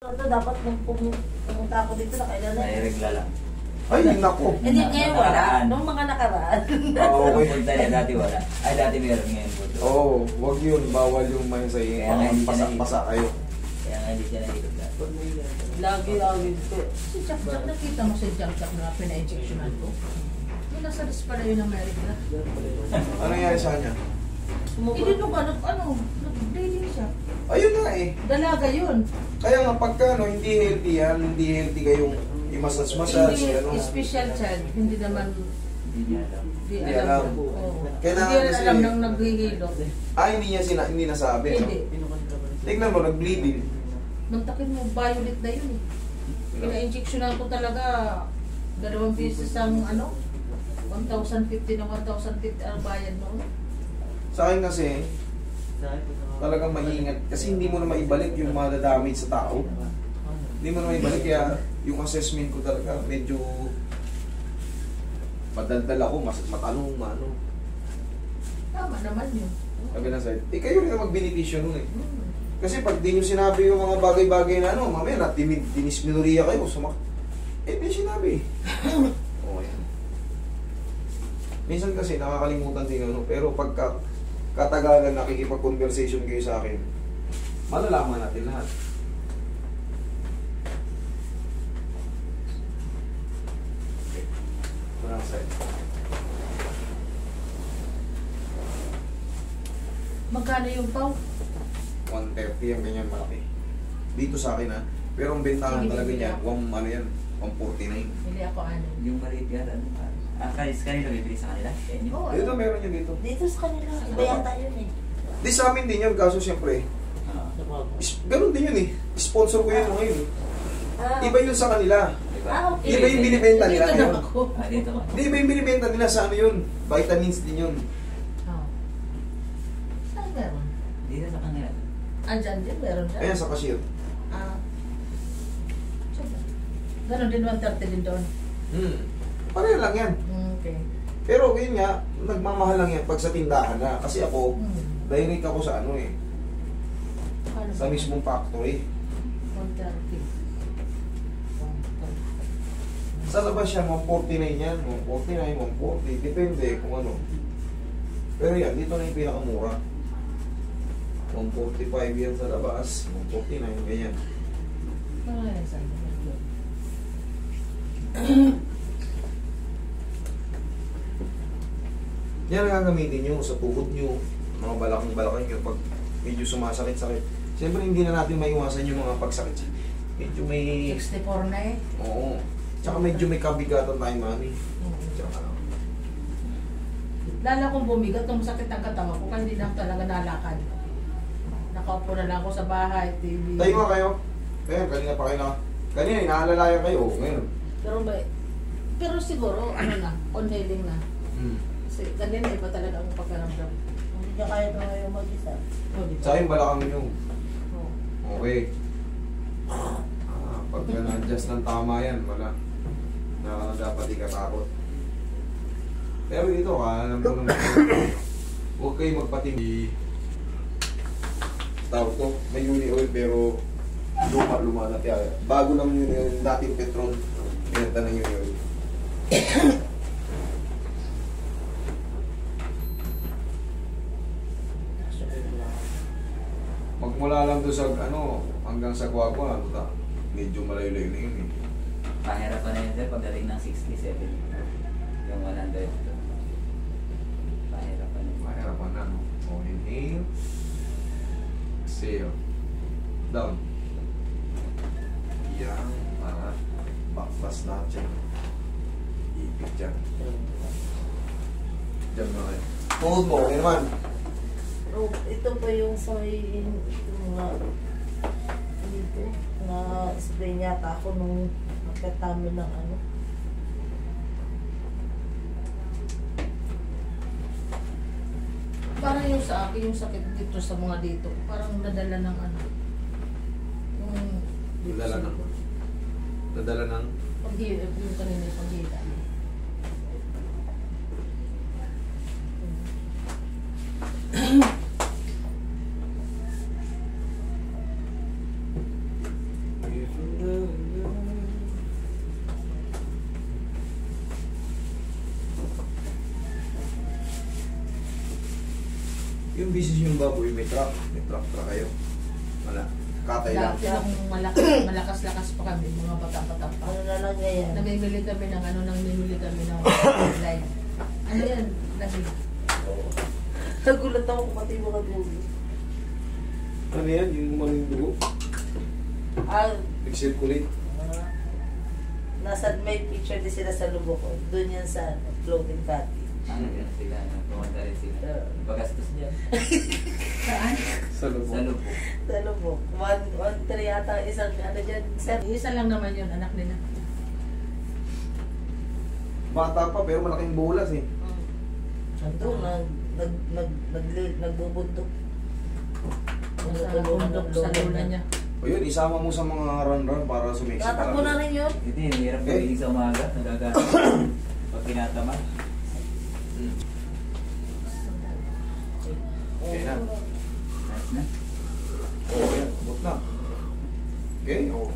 Ito dapat nung pumunta ako dito na kailan na. Ay, regla lang. Ay, nako. Hindi ngayon wala. Nung mga nakaraan. Oo, okay. Punta niya, dati wala. Ay, dati meron ngayon po. Oo, wag yun. Bawal yung may sa iyo. Kaya nga hindi siya Pasak-pasa kayo. Kaya nga hindi siya nahilot lahat. Lagi ko. Si Jack, nakita mo si Jack na pina-injectionan ko. Yung nasa ris pala yun ng America. Ano nangyari sa kanya? Hindi nung nag-bleeding siya. Ayun nga eh. Dalaga yun. Kaya nga pagka hindi healthy yan, hindi healthy kayong i-massage, Hindi, ano. special child, hindi naman, Hindi niya alam. hindi Hindi alam. alam. Oo. Kailangan Hindi kasi- alam nang naghihilot. Hindi nasabi. Hindi. Tignan mo, nag-bleeding. Mantakin mo, violet na yun eh. Pina-injectionan ko talaga 2 beses ang 1,050 na 1,050 ang bayad mo. Sa akin kasi, talagang maingat. Kasi hindi mo na maibalik yung madadamage sa tao. Hindi mo na maibalik. Kaya yung assessment ko talaga, medyo madaldal ako, matanong, mano. Tama naman yun. Sabi na sa'yo, kayo rin na mag-beneficio nun eh. Kasi pag di nyo sinabi yung mga bagay-bagay na mamaya dinisminoriya kayo. Di sinabi. Oo, yan. Minsan kasi nakakalimutan din pero pagka katagalan nakikipag-conversation kayo sa akin, malalaman natin lahat. Okay. Ito na ang side. Magkano yung pau? 130 ang ganyan malaki. Dito sa akin pero ang bentahan Sige, talaga bibili niya, ako. 149. Hindi ako ano. Yung maliit yan, ano? Kanina bibili sa kanila? Kaya niyo? Oo, Dito meron yun dito. Dito sa kanila, iba yata yun eh. Di sa amin din yun, kaso siyempre, ganun din yun eh. Sponsor ko yun ngayon eh. Iba yun sa kanila. Diba? Okay. Iba yung binibenta nila Dito ngayon. na ako. Dito ka. Di ba yung binibenta nila sa ano yun? Vitamins din yun. Oh. Saan meron? Dito sa kanila. Andyan din, meron dyan. Ayan sa cashier. Ah. Ganon din, 130 din doon. Pareho lang yan. Okay. Pero yun nga, nagmamahal lang yan pag sa tindahan na. Kasi ako, direct ako sa ano eh. Paano Sa ba? mismong factory. 130. Sa labas yan, 149 yan. 149, 140. Depende kung ano. Pero yan, dito na yung pinakamura. 145 yan sa labas. 149, ganyan. Ay, saan ba? Yan ang gagamitin nyo sa tuhod nyo, mga balakang-balakang nyo pag medyo sumasakit-sakit. Siyempre hindi na natin maiwasan yung mga pagsakit. Medyo may... 64 na eh. Oo. Tsaka medyo may kabigatan tayo, mami. Tsaka... Lala kong bumigat, nung sakit ang katawan ko, kaya hindi na ako talaga nalakad. Nakaupo na lang ako sa bahay, TV. Tayo nga kayo. Ngayon, kanina pa kayo na... Kanina, inaalalayan kayo. Ngayon. Pero siguro, ano na, on-healing na. Kasi ganyan iba talaga ang pagkaramdam. Hindi niya kaya na ngayon mag-isa. Oh, di ba? Sa akin, balakang nyo. Oh. Okay. Pagka na-adjust ng tama yan, wala. Na dapat ikatakot. Pero dito, alam mo naman. Huwag kayo magpating. Tawag to, may uni oil pero luma na tiya. Bago lang uni oil, dating petrol. Pinenta ng uni oil. Magmula lang doon sa ano, hanggang sa Guagua, ano ta? Medyo malayo-layo na yun eh. Mahirap pa na yun sir pagdating ng 67. Yung 100. Mahirap pa na yun. Mahirapan na, no? O, inhale. Exhale. Down. Yan, para backpass natin. Ipit dyan. Dyan na kayo. Tuhod mo, okay naman. Oh, ito pa yung sa mga dito na spray yata ako nung magkatami ng ano. Parang yung sa akin, yung sakit dito sa mga dito, parang nadala ng ano. Yung Nadala ng... Nadala ng... paghila, yung kanina yung paghila. beses yung baboy, may truck kayo. Wala. Katay lang. Dati nung malakas-lakas pa kami, mga bata-bata pa. Ano na lang ganyan. Namimili kami ng live. Ano yan? Lasing. Nagulat ako kung pati mga dugo. Ano yan? Yung maling dugo? Nag-circulate. Nasa may picture din sila sa lubok ko. Doon yan sa floating fatty. Ano yun sila, pumunta rin sila. Pagastos niya. Saan? Sa loob. Sa lubog. Sa lubok. 1-3 yata isang ano dyan. Sir. Isa lang naman yun, anak nila. Bata pa, pero malaking bulas eh. Doon, nagbubundok. Sa bundok, sa lula niya. O yun, isama mo sa mga run-run para sumiksi. Tatakbo na rin yun. Hindi, hirap magising sa umaga. Nagagano. Pag tinatama. Okay na. Nice na. Oo, yan. Abot na. Okay, oo.